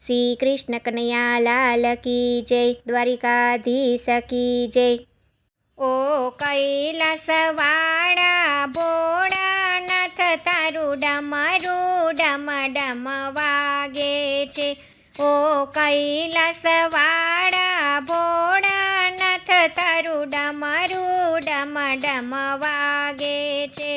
શ્રી કૃષ્ણ કનૈયા લાલ કી જય, દ્વારિકાધીશ કી જય। ઓ કૈલાસવાળા ભોળાનાથ તારું ડમરું ડમ ડમ વાગે છે। ઓ કૈલાસવાળા ભોળાનાથ તારું ડમરું ડમ ડમ વાગે છે।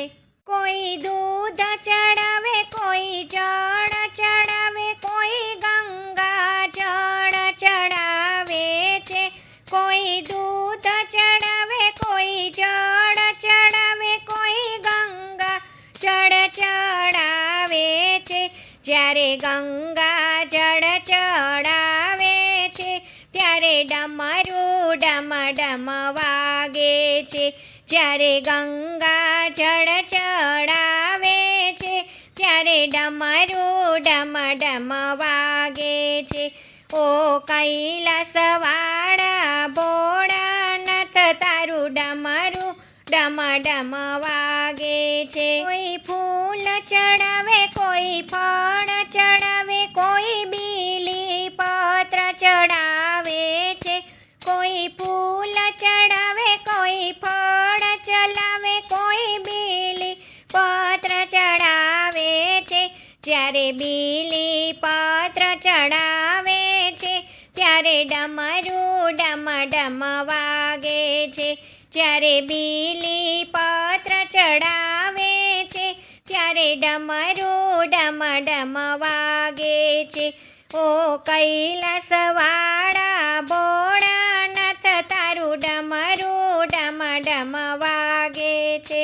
કોઈ દૂધ ચડાવે, કોઈ જળ ચડાવે, કોઈ ગંગા જળ ચડાવે છે। કોઈ દૂધ ચડાવે, કોઈ જળ ચડાવે, કોઈ ગંગા જળ ચડાવે છે। જ્યારે ગંગા જળ ચડાવે છે ત્યારે ડમરું ડમ ડમ વાગે છે। જ્યારે ગંગા જળ ચડાવે છે ત્યારે ડમરું ડમ ડમ વાગે છે। ઓ કૈલાસવાળા ભોળાનાથ તારું ડમરું ડમ ડમ વાગે છે। કોઈ ફૂલ ચડાવે, કોઈ ફળ ચડાવે, કોઈ બીલી પત્ર ચડાવે છે। કોઈ ફૂલ ચડાવે, કોઈ ફળ ચડાવે, કોઈ બીલી પત્ર ચડાવે છે। જ્યારે બીલી પત્ર ચડાવે છે ત્યારે ડમરું ડમ ડમ વાગે છે। જ્યારે બીલી પત્ર ચડાવે છે ત્યારે ડમરું ડમ ડમ વાગે છે। ઓ કૈલાસવાળા ભોળાનાથ તારું ડમરું ડમ ડમ વાગે છે।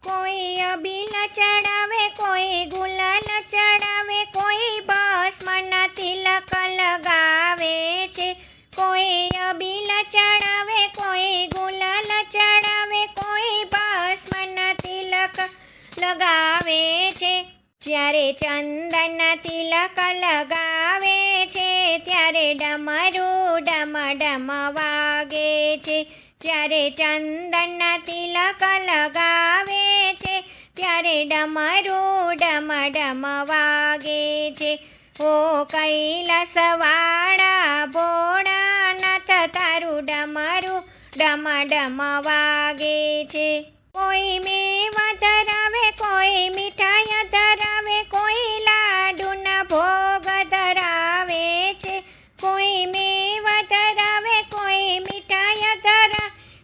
કોઈ અબીલ ચડાવે, કોઈ ગુલાલ ચડાવે, કોઈ ભસ્મના તિલક લગાવે છે। કોઈ અબીલ ચડાવે, કોઈ ગુલાલ ચડાવે, કોઈ ભસ્મના તિલક લગાવે છે। જ્યારે ચંદનના તિલક લગાવે છે ત્યારે ડમરું ડમ ડમ વાગે છે। જ્યારે ચંદનના તિલક લગાવે છે ત્યારે ડમરું ડમ ડમ વાગે છે। ઓ કૈલાસવાળા ભોળાનાથ તારું ડમરું ડમ ડમ વાગે છે। કોઈ મેવા ધરાવે, કોઈ મીઠાઈ ધરાવે, કોઈ લાડુના ભોગ ધરાવે છે। કોઈ મેવા ધરાવે, કોઈ મીઠાઈ ધરાવે,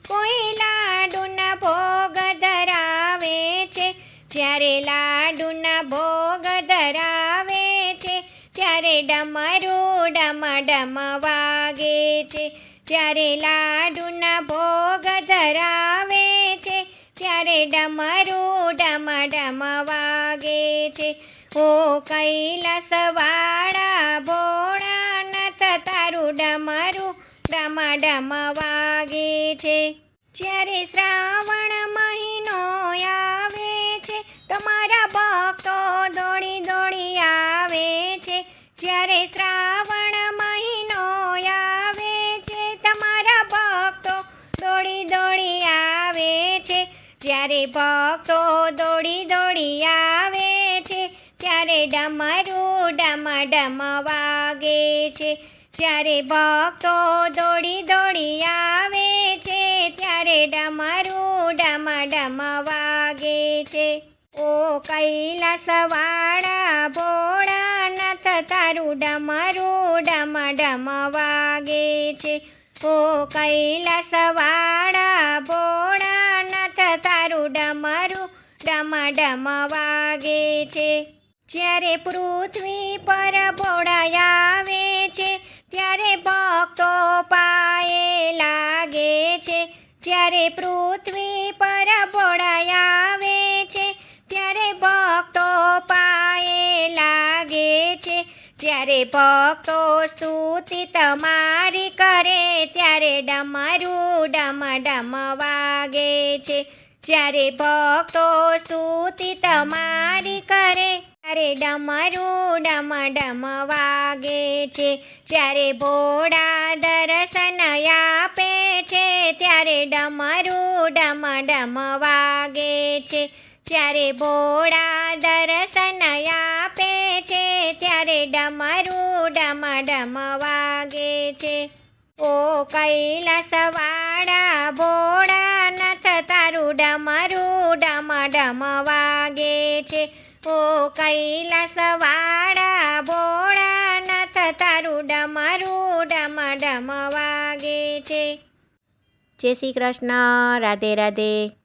કોઈ લાડુના ભોગ ધરાવે છે। જ્યારે લાડુના ભોગ ધરાવે છે ત્યારે ડમરું ડમ ડમ વાગે છે। જ્યારે લાડુના ભોગ ધરાવે છે ત્યારે ડમરું ડમ ડમ વાગે છે। ઓ કૈલાસવાળા ભોળાનાથ તારું ડમરું ડમ ડમ વાગે છે। જ્યારે શ્રાવણ મહિનો આવે છે તમારા ભક્તો દોડી દોડી આવે છે। જ્યારે શ્રાવણ મહિનો આવે છે તમારા ભક્તો દોડી દોડી આવે છે। જ્યારે ભક્તો દોડી દોડી આવે છે ત્યારે ડમરું ડમ ડમ વાગે છે। જ્યારે ભક્તો દોડી દોડી આવે છે ત્યારે ડમરું ડમ ડમ વાગે છે। ઓ કૈલાસવાળા ભોળાનાથ તારું ડમરું ડમ ડમ વાગે છે। ઓ કૈલાસવાળા ભોળાનાથ તારું ડમરું ડમ ડમ વાગે છે। જ્યારે પૃથ્વી પર ભોળા આવે છે ત્યારે ભક્તો પાયે લાગે છે। જ્યારે પૃથ્વી પર ભોળા આવે છે ત્યારે ભક્તો પાયે લાગે છે। જ્યારે ભક્તો સ્તુતિ તમારી કરે ત્યારે ડમરું ડમ ડમ વાગે છે। જ્યારે ભક્તો સ્તુતિ તમારી કરે ત્યારે ડમરું ડમ ડમ વાગે છે। જ્યારે ભોળા દર્શન આપે છે ત્યારે ડમરું ડમ ડમ વાગે છે। જ્યારે ભોળા દર્શન આપે છે ત્યારે ડમરું ડમરું ડમ ડમ વાગે છે. ઓ કૈલાસવાળા ભોળાનાથ તારું ડમરું ડમ ડમ વાગે છે. ઓ કૈલાસવાળા ભોળાનાથ તારું ડમરું ડમ ડમ વાગે છે. જય શ્રી કૃષ્ણ. રાધે રાધે.